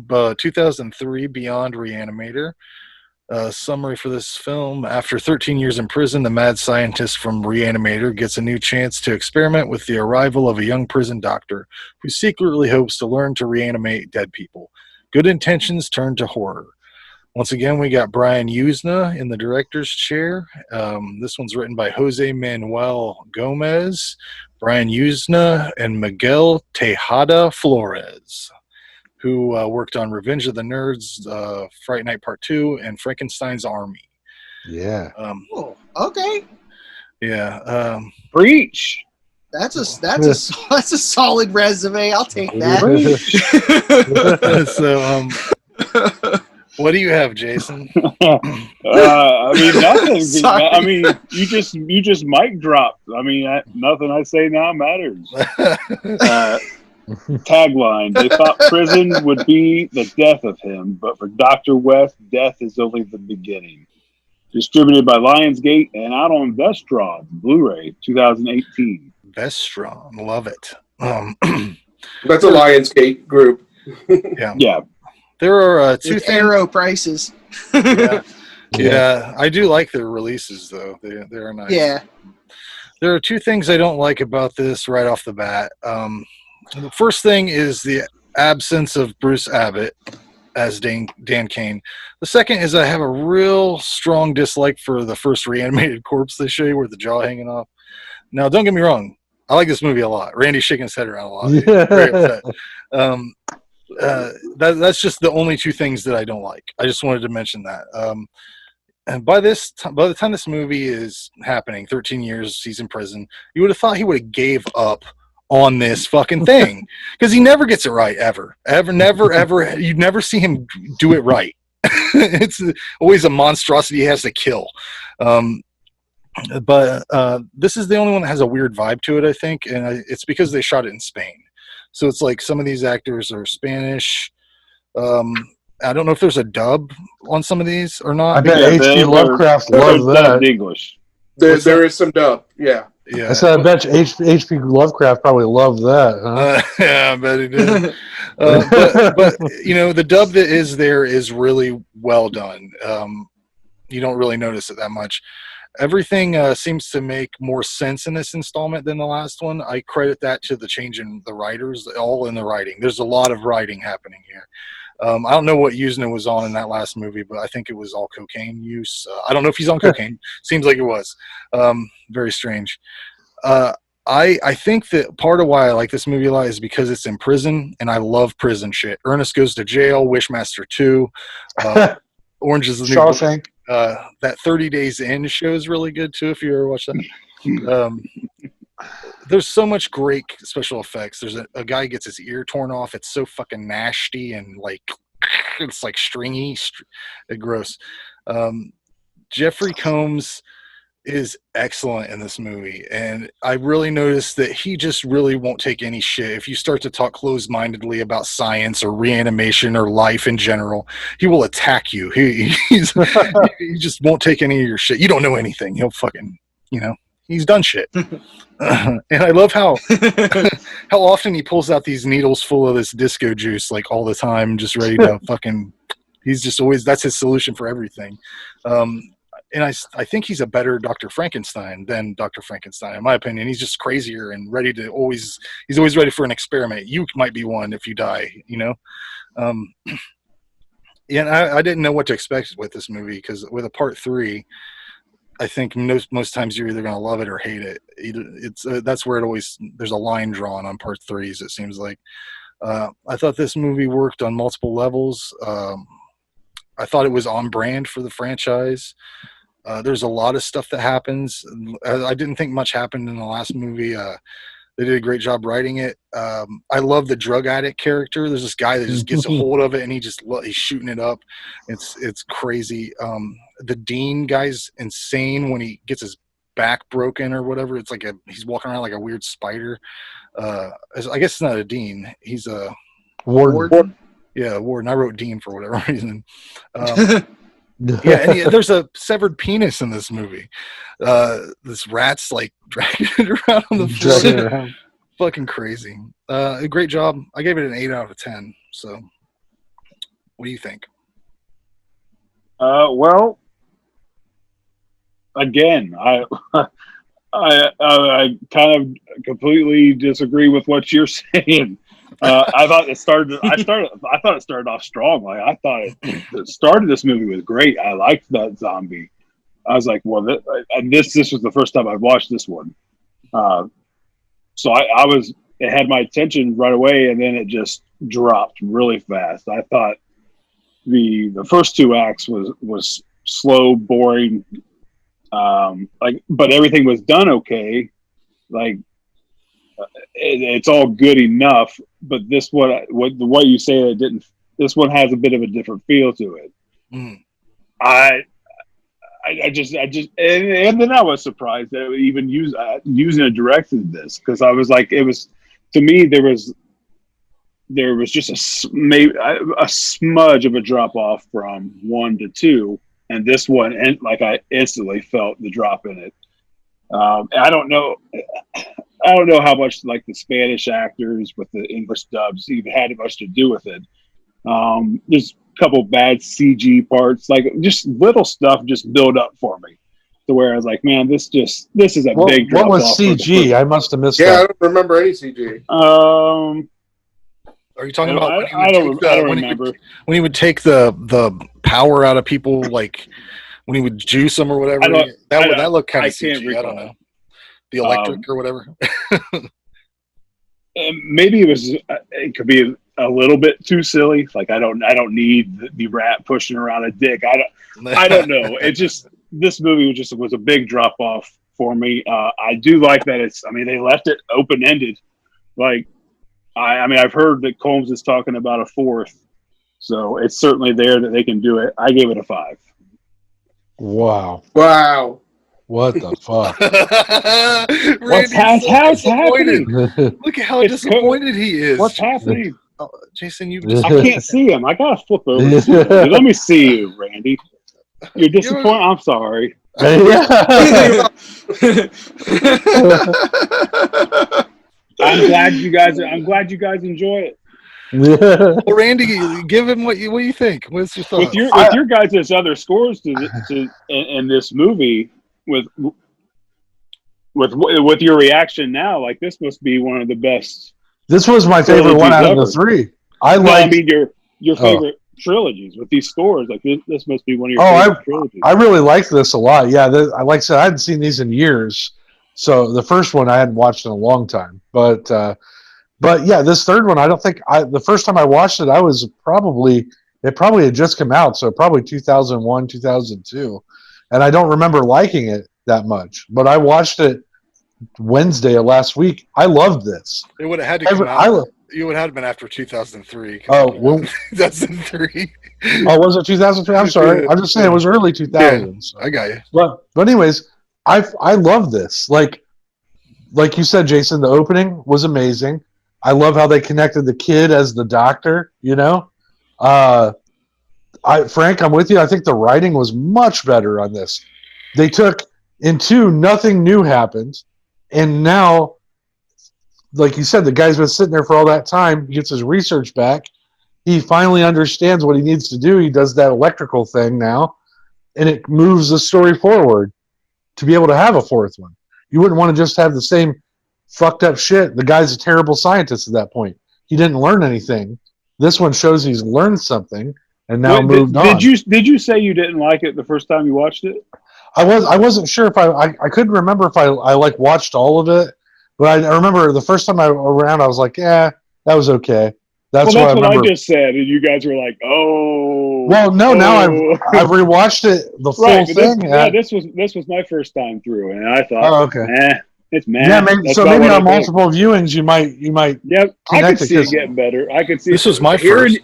2003 Beyond Reanimator. Summary for this film: after 13 years in prison, the mad scientist from Reanimator gets a new chance to experiment with the arrival of a young prison doctor who secretly hopes to learn to reanimate dead people. Good intentions turn to horror. Once again, we got Brian Yuzna in the director's chair. This one's written by Jose Manuel Gomez, Brian Yuzna, and Miguel Tejada Flores, who worked on Revenge of the Nerds, Fright Night Part 2, and Frankenstein's Army. Yeah. Oh, okay. Yeah. Preach. That's a solid resume. I'll take that. So, what do you have, Jason? I mean, nothing. Sorry. I mean, you just mic dropped. I mean, nothing I say now matters. Tagline: they thought prison would be the death of him, but for Dr. West, death is only the beginning. Distributed by Lionsgate and out on Vestron Blu-ray 2018. Vestron, love it. That's a Lionsgate group. Yeah. There are two With things. Arrow prices. Yeah, I do like their releases though. They are nice. Yeah. There are two things I don't like about this right off the bat. The first thing is the absence of Bruce Abbott as Dan Kane. The second is I have a real strong dislike for the first reanimated corpse they show you with the jaw hanging off. Now, don't get me wrong. I like this movie a lot. Randy's shaking his head around a lot. Very upset. That's just the only two things that I don't like. I just wanted to mention that. And by the time this movie is happening, 13 years he's in prison, you would have thought he would have gave up on this fucking thing, because he never gets it right ever. You'd never see him do it right. It's always a monstrosity he has to kill. But this is the only one that has a weird vibe to it, I think, and it's because they shot it in Spain. So it's like some of these actors are Spanish. I don't know if there's a dub on some of these or not. I bet H.P. Lovecraft loves that. English. There is some dub. Yeah. Yeah. I said I bet H.P. Lovecraft probably loved that. Huh? Yeah, I bet he did. But you know, the dub that is there is really well done. You don't really notice it that much. Everything seems to make more sense in this installment than the last one. I credit that to the change in the writers, all in the writing. There's a lot of writing happening here. I don't know what Yuzna was on in that last movie, but I think it was all cocaine use. I don't know if he's on cocaine. Seems like it was. Very strange. I think that part of why I like this movie a lot is because it's in prison, and I love prison shit. Ernest Goes to Jail, Wishmaster 2, Orange is the New Shawshank. That 30 Days In show is really good too, if you ever watch that. There's so much great special effects. There's a guy gets his ear torn off. It's so fucking nasty and like it's like stringy, gross. Jeffrey Combs is excellent in this movie, and I really noticed that he just really won't take any shit. If you start to talk closed-mindedly about science or reanimation or life in general, he will attack you. He just won't take any of your shit. You don't know anything. He'll fucking, he's done shit. And I love how often he pulls out these needles full of this disco juice like all the time, just ready to fucking. He's just always, that's his solution for everything. And I think he's a better Dr. Frankenstein than Dr. Frankenstein, in my opinion. He's just crazier and ready to he's always ready for an experiment. You might be one if you die, and I didn't know what to expect with this movie, because with a part 3, I think most times you're either going to love it or hate it. That's where there's a line drawn on part 3s, it seems like. I thought this movie worked on multiple levels. I thought it was on brand for the franchise. There's a lot of stuff that happens. I didn't think much happened in the last movie. They did a great job writing it. I love the drug addict character. There's this guy that just gets a hold of it and he's shooting it up. It's crazy. The Dean guy's insane when he gets his back broken or whatever. It's like he's walking around like a weird spider. I guess it's not a Dean. He's a Warden. Yeah, Warden. I wrote Dean for whatever reason. Yeah, and there's a severed penis in this movie. This rat's like dragging it around on the floor. Fucking crazy. A great job. I gave it an 8 out of 10. So What do you think? Well, again, I kind of completely disagree with what you're saying. I thought it started. I thought it started off strong. Like I thought the start of this movie was great. I liked that zombie. I was like, well, this was the first time I've watched this one. So I was. It had my attention right away, and then it just dropped really fast. I thought the first two acts was slow, boring. But everything was done okay. Like it's all good enough. But this what you say it didn't. This one has a bit of a different feel to it. Mm. I just and then I was surprised that even using a directed this because I was like it was to me there was just maybe a smudge of a drop off from 1 to 2. And this one, and like I instantly felt the drop in it. I don't know how much like the Spanish actors with the English dubs even had much to do with it. There's a couple bad CG parts, like just little stuff, just build up for me. To where I was like, man, this is a big drop What was off CG? I must have missed Yeah, I that. don't remember any CG. Are you talking about I don't remember. When he would take the power out of people, like when he would juice them or whatever? That looked kind of CG. I don't know. The electric or whatever. Maybe it could be a little bit too silly. Like I don't need the rat pushing around a dick. I don't know. It just this movie was a big drop off for me. I do like that they left it open ended. Like I've heard that Combs is talking about a 4th, so it's certainly there that they can do it. I gave it a 5. Wow. What the fuck? How's happening? Look at how disappointed he is. What's happening? Jason, you I can't see him. I gotta flip over. To see him. Let me see you, Randy. You're disappointed. I'm sorry. I'm glad you guys enjoy it. Well, Randy, give him what you think. What's your thoughts? With your guys' other scores in this movie, with your reaction now, like this must be one of the best. This was my favorite one out of the 3. Your favorite trilogies with these scores. Like this must be one of your favorite trilogies. I really liked this a lot. Yeah, like I said, I hadn't seen these in years. So the first one I hadn't watched in a long time. But yeah, this third one, I don't think the first time I watched it, it probably had just come out. So probably 2001, 2002. And I don't remember liking it that much. But I watched it Wednesday of last week. I loved this. It would have had to come out. You would have been after 2003. Oh, well, 2003. Oh, was it 2003? I'm sorry. I'm just saying it was early 2000s. Yeah, I got you. But anyways, I love this. Like you said, Jason, the opening was amazing. I love how they connected the kid as the doctor. You know, Frank, I'm with you. I think the writing was much better on this. They took in 2, nothing new happened, and now, like you said, the guy's been sitting there for all that time. He gets his research back. He finally understands what he needs to do. He does that electrical thing now, and it moves the story forward to be able to have a 4th one. You wouldn't want to just have the same fucked up shit. The guy's a terrible scientist at that point. He didn't learn anything. This one shows he's learned something and now moved on. Did you say you didn't like it the first time you watched it? I wasn't sure if I couldn't remember if I like watched all of it. But I remember the first time I was like, yeah, that was okay. That's what I just said, and you guys were like, oh. Well, no, now I've rewatched it, the full thing. This was my first time through, and I thought, it's mad. Yeah, maybe on multiple viewings, you might. Yep, I could see it getting better. I could see this was my first.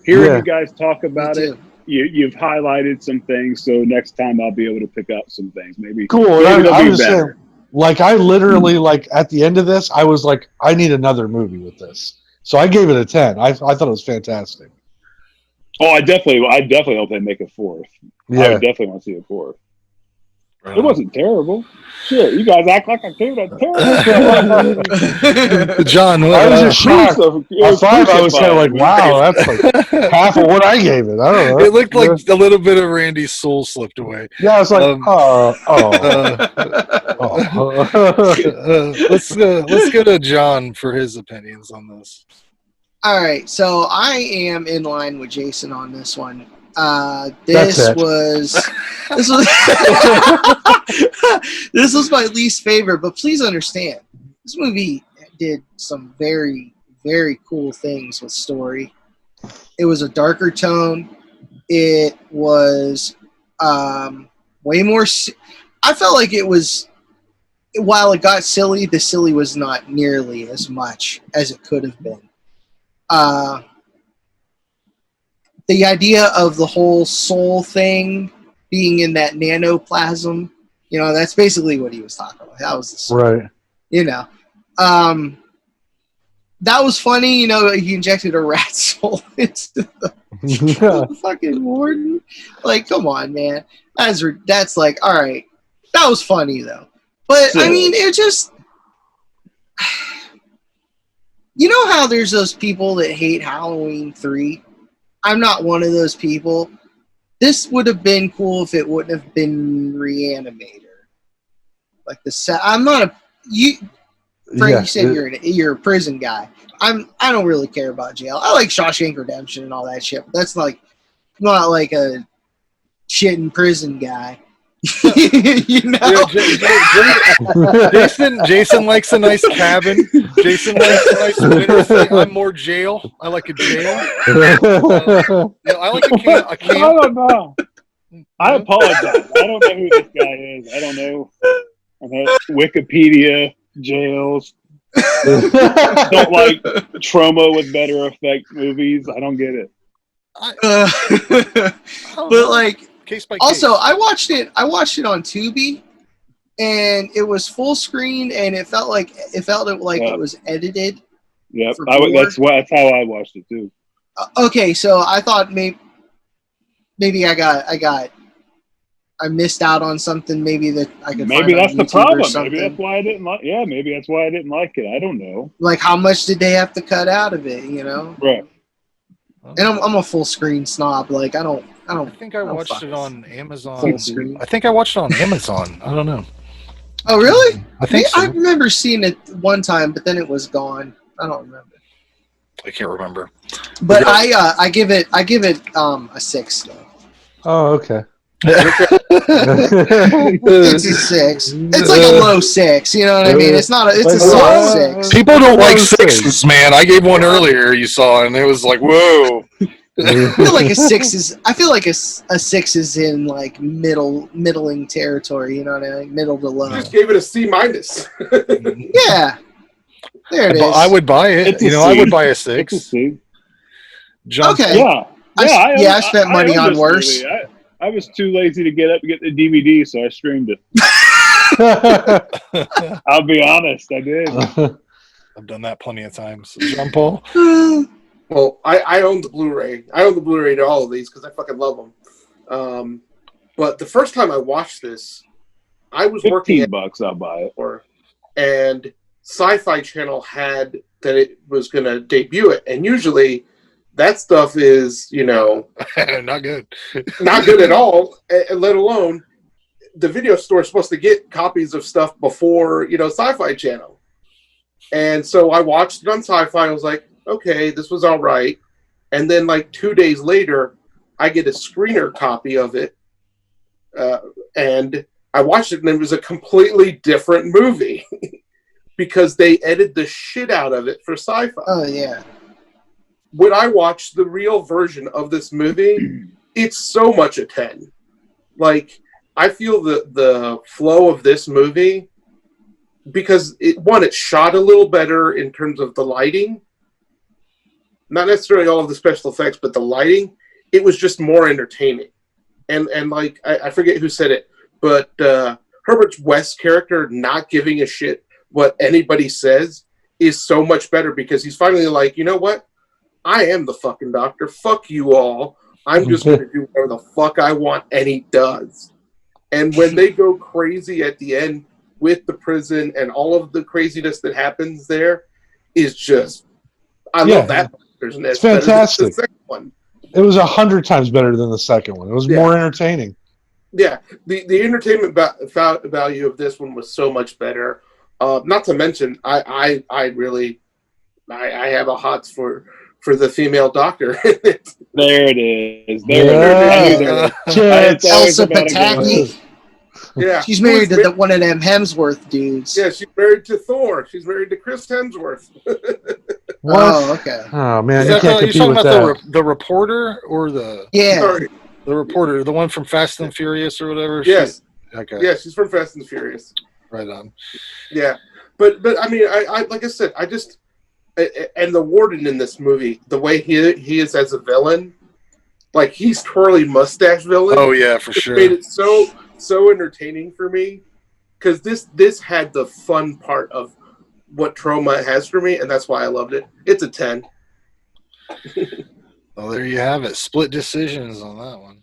Hearing you guys talk about it, you've highlighted some things, so next time I'll be able to pick up some things. Maybe cool. I was saying, like I literally at the end of this, I was like, I need another movie with this. So I gave it a 10. I thought it was fantastic. Oh, I definitely hope they make a 4th. Yeah. I definitely want to see a 4th. It wasn't terrible. Shit, you guys act like I gave it a terrible. John, I was just shocked. It I was thought I was kind of like, crucified. wow, that's like half of what I gave it. I don't know. It looked like a little bit of Randy's soul slipped away. Yeah, I was like, Let's go to John for his opinions on this. All right, so I am in line with Jason on this one. That's This it. was this was my least favorite, but please understand, this movie did some very, very cool things with story. It was a darker tone. It was way more. I felt like it was. While it got silly, the silly was not nearly as much as it could have been. The idea of the whole soul thing being in that nanoplasm, that's basically what he was talking about. That was the story, right. That was funny. He injected a rat soul into the fucking warden. Like, come on, man. That's like, all right. That was funny, though. But, I mean, it just... You know how there's those people that hate Halloween 3? I'm not one of those people. This would have been cool if it wouldn't have been Re-Animator. Like I'm not a... Frank, you said you're a prison guy. I don't really care about jail. I like Shawshank Redemption and all that shit, but that's not like a shit in prison guy. Yeah, Jason likes a nice cabin. Jason likes a nice winter thing. I'm more jail. I like a jail. I like a camp. I don't know. I apologize. I don't know who this guy is. I don't know. Wikipedia, jails. Don't like trauma with better effect movies. I don't get it. But like, case by case. Also, I watched it on Tubi, and it was full screen, and it felt like it was edited. Yep, that's how I watched it too. Okay, so I thought maybe I missed out on something. Maybe that I could. Maybe find that's on the YouTube problem. or something. Maybe that's why I didn't like. Yeah, maybe that's why I didn't like it. I don't know. Like, how much did they have to cut out of it? Right. And I'm a full screen snob. Like, I think I watched it on Amazon. I think I watched it on Amazon. I don't know. Oh, really? I think so. I remember seeing it one time, but then it was gone. I don't remember. I can't remember. But I give it a 6 though. Oh, okay. It's a 6. It's like a low 6. You know what I mean? It's not. It's a soft 6. People don't like 6s, man. I gave one earlier. You saw, and it was like, whoa. I feel like a 6 is. I feel like a 6 is in like middling territory. You know what I mean? Middle to low. You just gave it a C-. Yeah. There it is. I would buy it. I would buy a 6. It's a C. John, Okay. Yeah. I spent money on worse. I was too lazy to get up and get the DVD, so I streamed it. I'll be honest, I did. I've done that plenty of times. John Paul? Well, I own the Blu-ray. I own the Blu-ray to all of these because I fucking love them. But the first time I watched this, I was working $15, I'll buy it. And Sci-Fi Channel had that it was going to debut it. And usually that stuff is, not good. Not good at all, let alone the video store is supposed to get copies of stuff before, Sci-Fi Channel. And so I watched it on Sci-Fi. I was like, okay, this was all right. And then like 2 days later, I get a screener copy of it. And I watched it, and it was a completely different movie because they edited the shit out of it for Sci-Fi. Oh, yeah. When I watched the real version of this movie, it's so much a 10. Like, I feel the flow of this movie, because it's shot a little better in terms of the lighting. Not necessarily all of the special effects, but the lighting, it was just more entertaining. And like, I forget who said it, but Herbert West's character not giving a shit what anybody says is so much better, because he's finally like, you know what? I am the fucking doctor. Fuck you all. I'm just going to do whatever the fuck I want, and he does. And when they go crazy at the end with the prison and all of the craziness that happens there is just, I love that. It's fantastic. The second one. It was 100 times better than the second one. It was more entertaining. Yeah, the entertainment value of this one was so much better. Not to mention, I have a hots for the female doctor. There it is. Elsa Pataky. Yeah, she's married to one of them Hemsworth dudes. Yeah, she's married to Thor. She's married to Chris Hemsworth. What? Oh, okay. Oh man, you talking about the reporter or the Sorry. The reporter, the one from Fast and Furious or whatever? Yes. Okay. Yeah, she's from Fast and Furious. Right on. Yeah. But I mean, I like I said, I just, and the warden in this movie, the way he is as a villain, like he's twirly mustache villain. Oh yeah, for sure. Made it so entertaining for me because this had the fun part of what Trauma has for me, and that's why I loved it. It's a 10. Well, there you have it. Split decisions on that one.